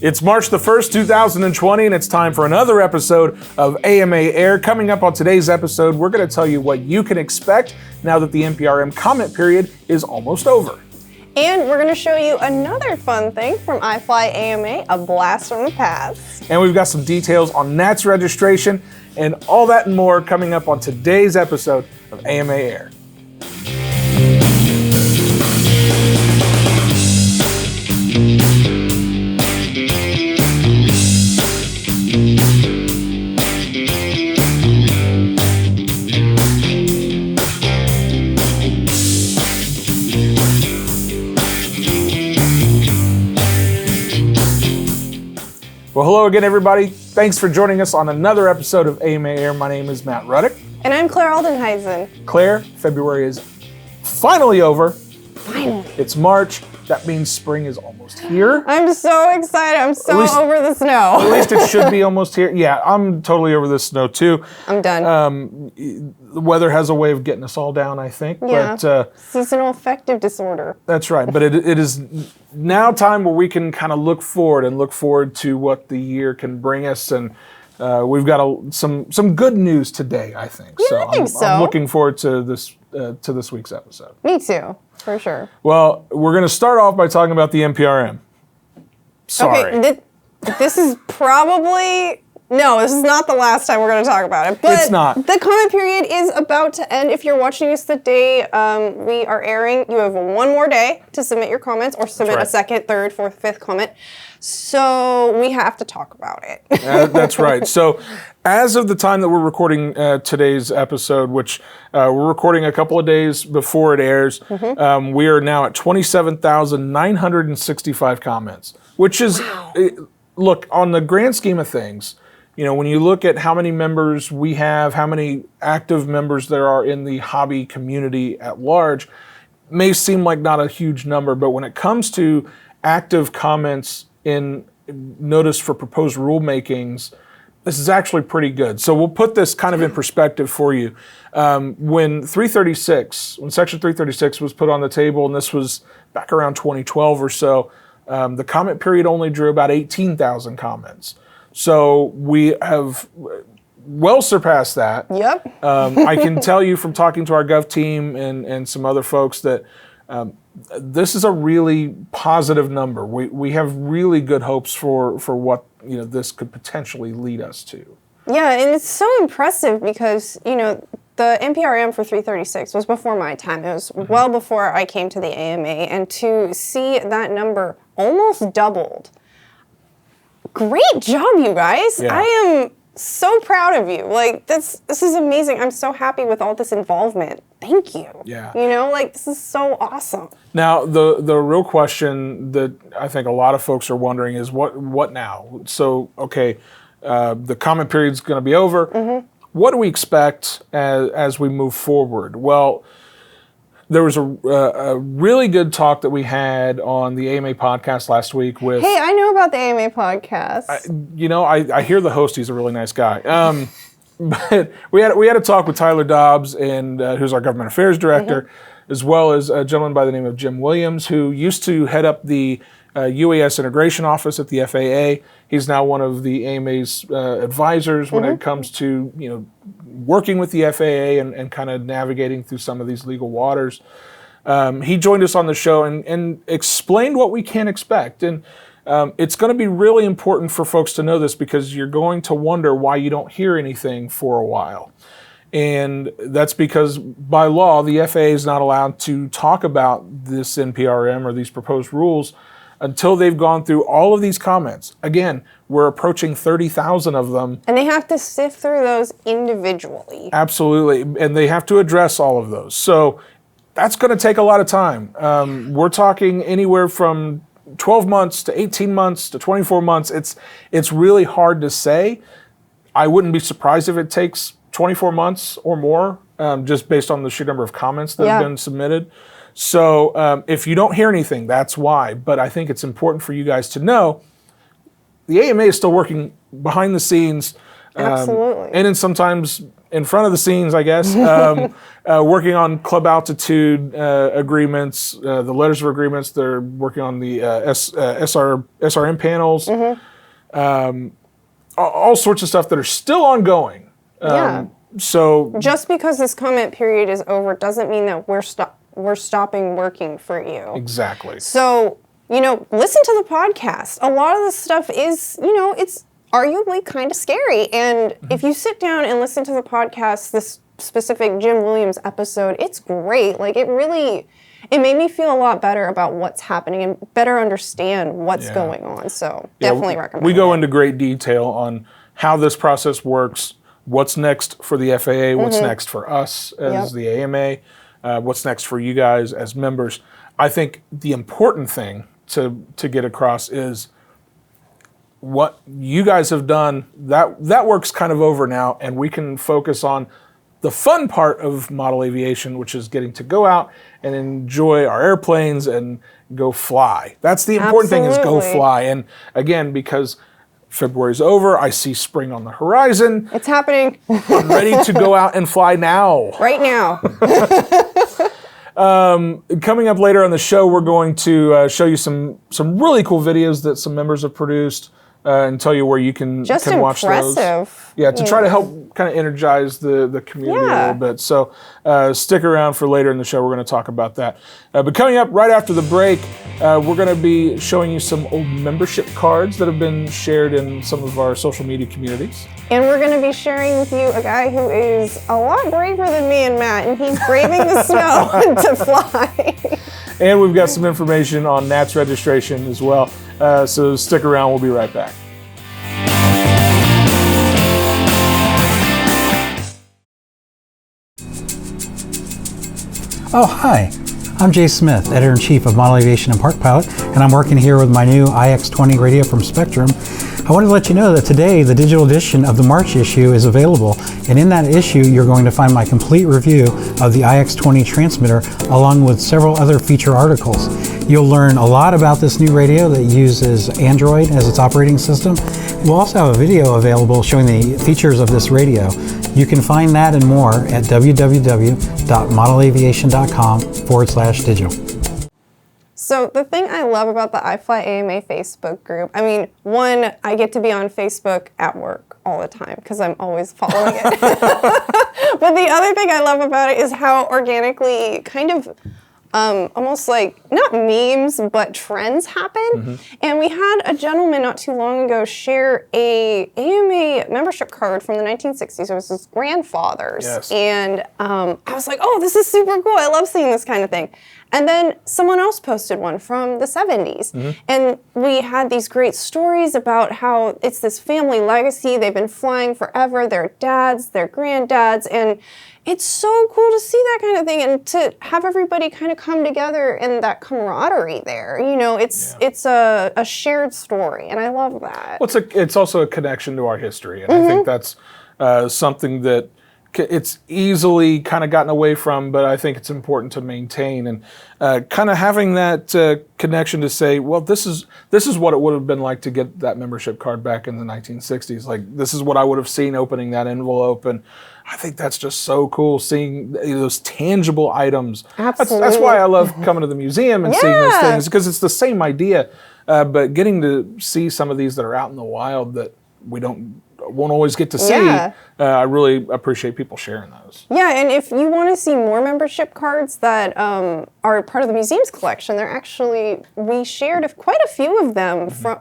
It's March the 1st, 2020, and it's time for another episode of AMA Air. Coming up on today's episode, we're going to tell you what you can expect now that the NPRM comment period is almost over. And we're going to show you another fun thing from IFLYAMA, a blast from the past. And we've got some details on NATS registration and all that and more coming up on today's episode of AMA Air. Well, hello again, everybody. Thanks for joining us on another episode of AMA Air. My name is Matt Ruddick. And I'm Claire Aldenheisen. Claire, February is finally over. Finally. It's March. That means spring is almost here. I'm so excited. I'm so over the snow. At least it should be almost here. Yeah, I'm totally over this snow too. I'm done. The weather has a way of getting us all down, I think. Yeah. But, seasonal affective disorder. That's right. But it is now time where we can kind of look forward to what the year can bring us. And we've got some good news today, I think. Yeah, I think so. I'm looking forward to this week's episode. Me too, for sure. Well, we're going to start off by talking about the NPRM. Sorry. Okay, this is probably... No, this is not the last time we're going to talk about it. But it's not. The comment period is about to end. If you're watching us the day we are airing, you have one more day to submit your comments or submit a second, third, fourth, fifth comment. So we have to talk about it. That's right. So as of the time that we're recording today's episode, which we're recording a couple of days before it airs, we are now at 27,965 comments, which is, look, on the grand scheme of things, you know, when you look at how many members we have, how many active members there are in the hobby community at large, may seem like not a huge number, but when it comes to active comments in notice for proposed rulemakings, this is actually pretty good. So we'll put this kind of in perspective for you. When Section 336 was put on the table, and this was back around 2012 or so, the comment period only drew about 18,000 comments. So we have well surpassed that. Yep. I can tell you from talking to our Gov team and some other folks that this is a really positive number. We have really good hopes for what this could potentially lead us to. Yeah, and it's so impressive because, the NPRM for 336 was before my time. It was well before I came to the AMA, and to see that number almost doubled. Great job, you guys. Yeah. I am so proud of you. Like, this is amazing. I'm so happy with all this involvement. Thank you. Yeah. This is so awesome. Now, the real question that I think a lot of folks are wondering is what now? So, okay, the comment period's going to be over. What do we expect as we move forward? Well, there was a really good talk that we had on the AMA podcast last week with... Hey, I know about the AMA podcast. I hear the host. He's a really nice guy. But we had a talk with Tyler Dobbs, and who's our government affairs director, as well as a gentleman by the name of Jim Williams, who used to head up the UAS integration office at the FAA. He's now one of the AMA's advisors when it comes to working with the FAA and kind of navigating through some of these legal waters. He joined us on the show and explained what we can expect. And it's going to be really important for folks to know this because you're going to wonder why you don't hear anything for a while. And that's because by law, the FAA is not allowed to talk about this NPRM or these proposed rules until they've gone through all of these comments. Again, we're approaching 30,000 of them. And they have to sift through those individually. Absolutely, and they have to address all of those. So that's going to take a lot of time. We're talking anywhere from 12 months to 18 months to 24 months. It's really hard to say. I wouldn't be surprised if it takes 24 months or more, just based on the sheer number of comments that have been submitted. So if you don't hear anything, that's why. But I think it's important for you guys to know the AMA is still working behind the scenes. Absolutely. And then sometimes in front of the scenes, I guess, working on club altitude agreements, the letters of agreements. They're working on the SRM panels, all sorts of stuff that are still ongoing. So just because this comment period is over doesn't mean that we're stopping working for you. Exactly. So, listen to the podcast. A lot of this stuff is, it's arguably kind of scary. And if you sit down and listen to the podcast, this specific Jim Williams episode, it's great. Like, it made me feel a lot better about what's happening and better understand what's going on. So definitely recommend it. We go into great detail on how this process works, what's next for the FAA, what's next for us as the AMA, what's next for you guys as members. I think the important thing to get across is what you guys have done. That work's kind of over now, and we can focus on the fun part of model aviation, which is getting to go out and enjoy our airplanes and go fly. That's the important thing, is go fly. And again, because February's over, I see spring on the horizon. It's happening. I'm ready to go out and fly now. Right now. Coming up later on the show, we're going to show you some really cool videos that some members have produced and tell you where you can watch those. Yeah, to try to help kind of energize the community a little bit. So stick around for later in the show. We're going to talk about that. But coming up right after the break, we're going to be showing you some old membership cards that have been shared in some of our social media communities. And we're going to be sharing with you a guy who is a lot braver than me and Matt, and he's braving the snow to fly. And we've got some information on NATS registration as well. So stick around. We'll be right back. Oh, hi. I'm Jay Smith, Editor-in-Chief of Model Aviation and Park Pilot, and I'm working here with my new IX20 radio from Spectrum. I wanted to let you know that today the digital edition of the March issue is available, and in that issue you're going to find my complete review of the IX20 transmitter along with several other feature articles. You'll learn a lot about this new radio that uses Android as its operating system. We'll also have a video available showing the features of this radio. You can find that and more at www.modelaviation.com/digital. So the thing I love about the IFLYAMA Facebook group, I mean, one, I get to be on Facebook at work all the time because I'm always following it. But the other thing I love about it is how organically kind of almost like, not memes, but trends happen. And we had a gentleman not too long ago share a AMA membership card from the 1960s. It was his grandfather's. Yes. And I was like, oh, this is super cool. I love seeing this kind of thing. And then someone else posted one from the 70s. And we had these great stories about how it's this family legacy. They've been flying forever. Their dads, their granddads. And it's so cool to see that kind of thing and to have everybody kind of come together in that camaraderie there. You know, it's a shared story, and I love that. Well, it's also a connection to our history, and I think that's something that it's easily kind of gotten away from, but I think it's important to maintain, and kind of having that connection to say, well, this is what it would have been like to get that membership card back in the 1960s. Like, this is what I would have seen opening that envelope, and I think that's just so cool, seeing those tangible items. Absolutely. That's why I love coming to the museum and seeing those things, because it's the same idea, but getting to see some of these that are out in the wild that we won't always get to see. I really appreciate people sharing those. Yeah, and if you want to see more membership cards that are part of the museum's collection, we shared quite a few of them from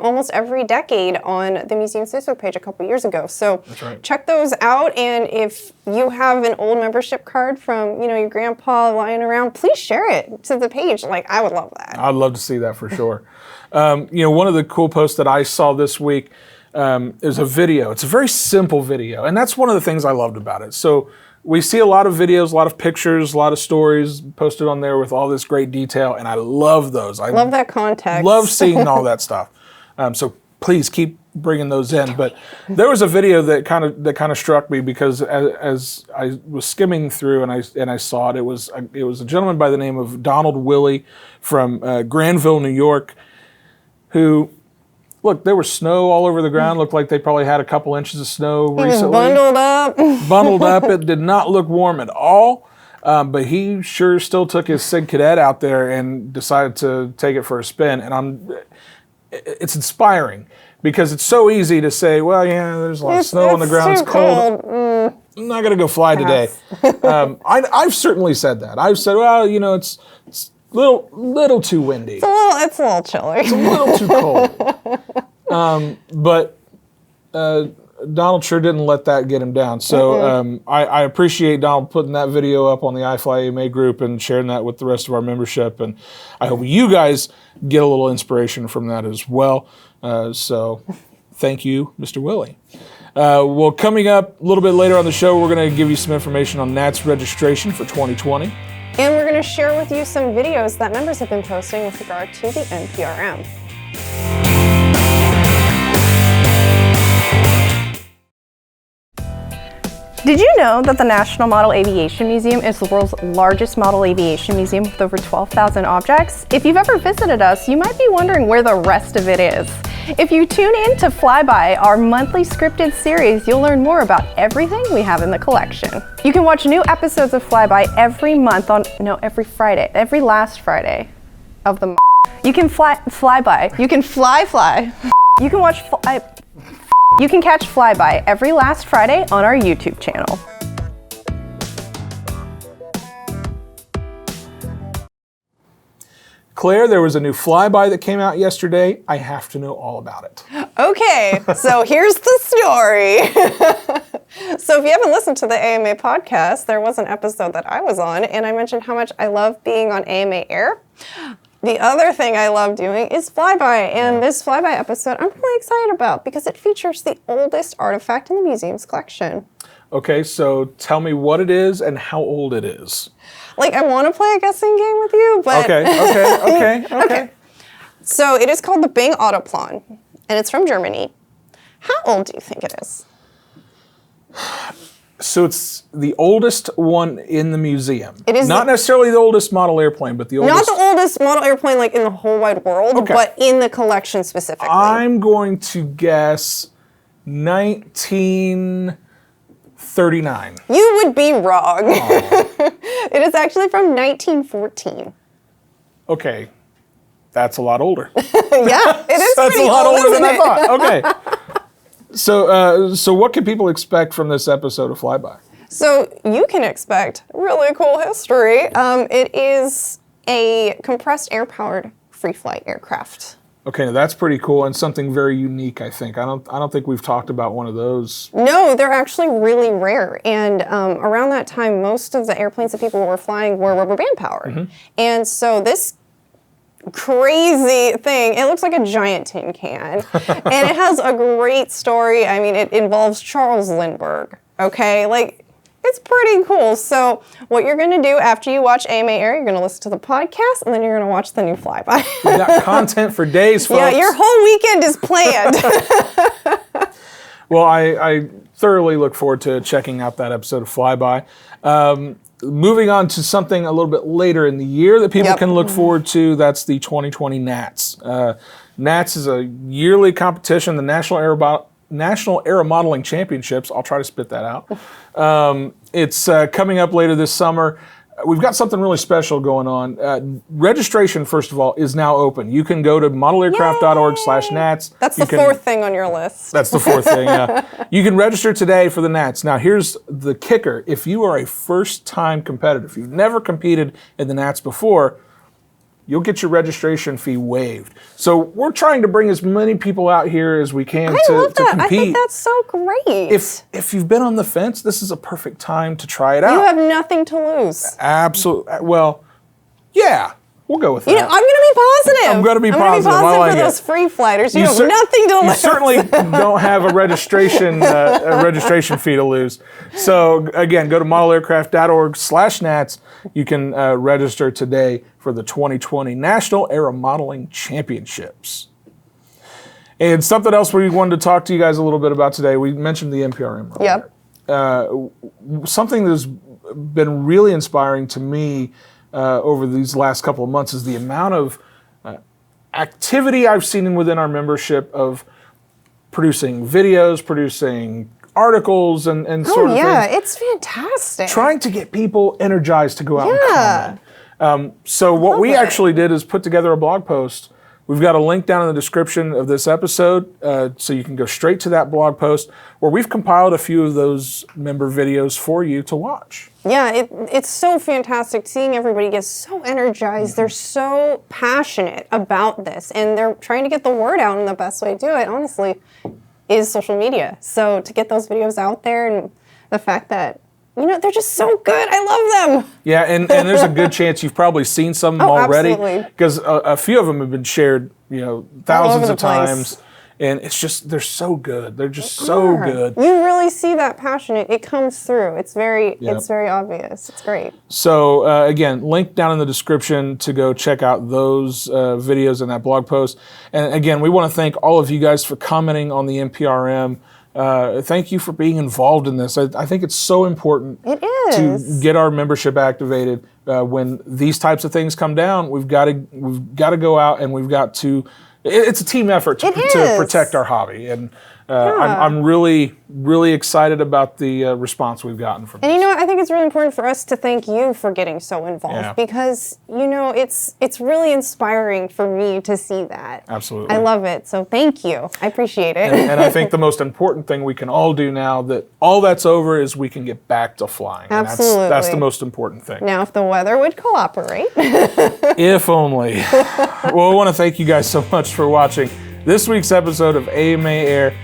almost every decade on the museum's Facebook page a couple years ago. So check those out, and if you have an old membership card from your grandpa lying around, please share it to the page. Like, I would love that. I'd love to see that for sure. One of the cool posts that I saw this week is a video. It's a very simple video, and that's one of the things I loved about it. So we see a lot of videos, a lot of pictures, a lot of stories posted on there with all this great detail, and I love those. I love that context. Love seeing all that stuff. So please keep bringing those in. But there was a video that kind of struck me, because as I was skimming through and I saw it, it was a gentleman by the name of Willie from Granville, New York, who look, there was snow all over the ground. Looked like they probably had a couple inches of snow He was recently. bundled up. Bundled up. It did not look warm at all. But he sure still took his Sig Cadet out there and decided to take it for a spin. And it's inspiring because it's so easy to say, well, yeah, there's a lot of snow on the ground. It's cold. I'm not going to go fly today. I've certainly said that. I've said, well, you know, it's little too windy. It's a little chilly. It's a little too cold. But Donald sure didn't let that get him down. So I appreciate Donald putting that video up on the IFLYAMA group and sharing that with the rest of our membership. And I hope you guys get a little inspiration from that as well. So thank you, Mr. Willie. Well, coming up a little bit later on the show, we're going to give you some information on NATS registration for 2020. And we're going to share with you some videos that members have been posting with regard to the NPRM. Did you know that the National Model Aviation Museum is the world's largest model aviation museum with over 12,000 objects? If you've ever visited us, you might be wondering where the rest of it is. If you tune in to Flyby, our monthly scripted series, you'll learn more about everything we have in the collection. You can watch new episodes of Flyby every month every Friday, every last Friday of the month. You can Flyby. You can fly. You can watch You can catch Flyby every last Friday on our YouTube channel. Claire, there was a new Flyby that came out yesterday. I have to know all about it. Okay, so here's the story. So if you haven't listened to the AMA podcast, there was an episode that I was on, and I mentioned how much I love being on AMA Air. The other thing I love doing is Flyby, and this Flyby episode I'm really excited about because it features the oldest artifact in the museum's collection. Okay, so tell me what it is and how old it is. Like, I want to play a guessing game with you, but... Okay. So it is called the Bing Autoplan, and it's from Germany. How old do you think it is? So it's the oldest one in the museum. It is not necessarily the oldest model airplane, but the oldest. Not the oldest model airplane like in the whole wide world, but in the collection specifically. I'm going to guess 1939. You would be wrong. It is actually from 1914. Okay, that's a lot older. Yeah, it is. That's pretty a lot old, older than I isn't it? thought. Okay. So what can people expect from this episode of Flyby? So you can expect really cool history. It is a compressed air-powered free flight aircraft. Okay, now that's pretty cool and something very unique, I think. I don't think we've talked about one of those. No, they're actually really rare. And around that time, most of the airplanes that people were flying were rubber band powered. And so this crazy thing, it looks like a giant tin can. And it has a great story. I mean, it involves Charles Lindbergh, okay? Like, it's pretty cool. So what you're gonna do after you watch AMA Air, you're gonna listen to the podcast, and then you're gonna watch the new Flyby. We got content for days, folks. Yeah, your whole weekend is planned. Well, I thoroughly look forward to checking out that episode of Flyby. Moving on to something a little bit later in the year that people can look forward to, that's the 2020 NATS. NATS is a yearly competition, the National Aero Modeling Championships. I'll try to spit that out. It's coming up later this summer. We've got something really special going on. Registration, first of all, is now open. You can go to modelaircraft.org/NATS. That's the fourth thing on your list. That's the fourth thing, yeah. You can register today for the NATS. Now, here's the kicker. If you are a first-time competitor, if you've never competed in the NATS before, you'll get your registration fee waived. So we're trying to bring as many people out here as we can to compete. I think that's so great. If you've been on the fence, this is a perfect time to try it out. You have nothing to lose. Absolutely. Well, yeah, we'll go with that. You know, I'm going to be positive. I'm going to be positive. I like for those free flighters. You have nothing to lose. You certainly don't have a registration fee to lose. So again, go to modelaircraft.org/NATS. You can register today for the 2020 National Aero Modeling Championships. And something else we wanted to talk to you guys a little bit about today. We mentioned the NPRM. Yep. Something that's been really inspiring to me over these last couple of months is the amount of activity I've seen within our membership of producing videos, producing articles, and sort of yeah, things. it's fantastic. Trying to get people energized to go out and comment. So what we actually did is put together a blog post. We've got a link down in the description of this episode, so you can go straight to that blog post where we've compiled a few of those member videos for you to watch. Yeah, it's so fantastic seeing everybody get so energized. They're so passionate about this, and they're trying to get the word out, and the best way to do it, honestly, is social media. So to get those videos out there, and the fact that, you know, they're just so good. I love them. Yeah, and there's a good chance you've probably seen some of them already, absolutely. because a few of them have been shared, you know, thousands the of place. times, and it's just, they're so good. They're just so good. You really see that passion. It comes through. It's very obvious. It's great. So again, link down in the description to go check out those videos and that blog post. And again, we want to thank all of you guys for commenting on the NPRM. Thank you for being involved in this. I think it's so important to get our membership activated. When these types of things come down, we've got to go out and we've got to. It's a team effort to protect our hobby, and I'm really, really excited about the response we've gotten from. And you know what? I think it's really important for us to thank you for getting so involved, because you know it's really inspiring for me to see that. Absolutely, I love it. So thank you. I appreciate it. And I think the most important thing we can all do now that all that's over is we can get back to flying. Absolutely, and that's the most important thing. Now, if the weather would cooperate. If only. Well, I want to thank you guys so much for watching this week's episode of AMA Air.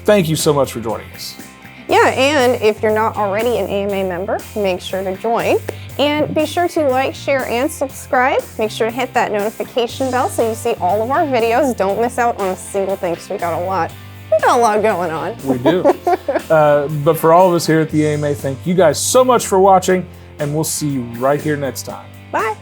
Thank you so much for joining us. Yeah, and if you're not already an AMA member, make sure to join. And be sure to like, share, and subscribe. Make sure to hit that notification bell so you see all of our videos. Don't miss out on a single thing, because we got a lot going on. We do. But for all of us here at the AMA, thank you guys so much for watching, and we'll see you right here next time. Bye.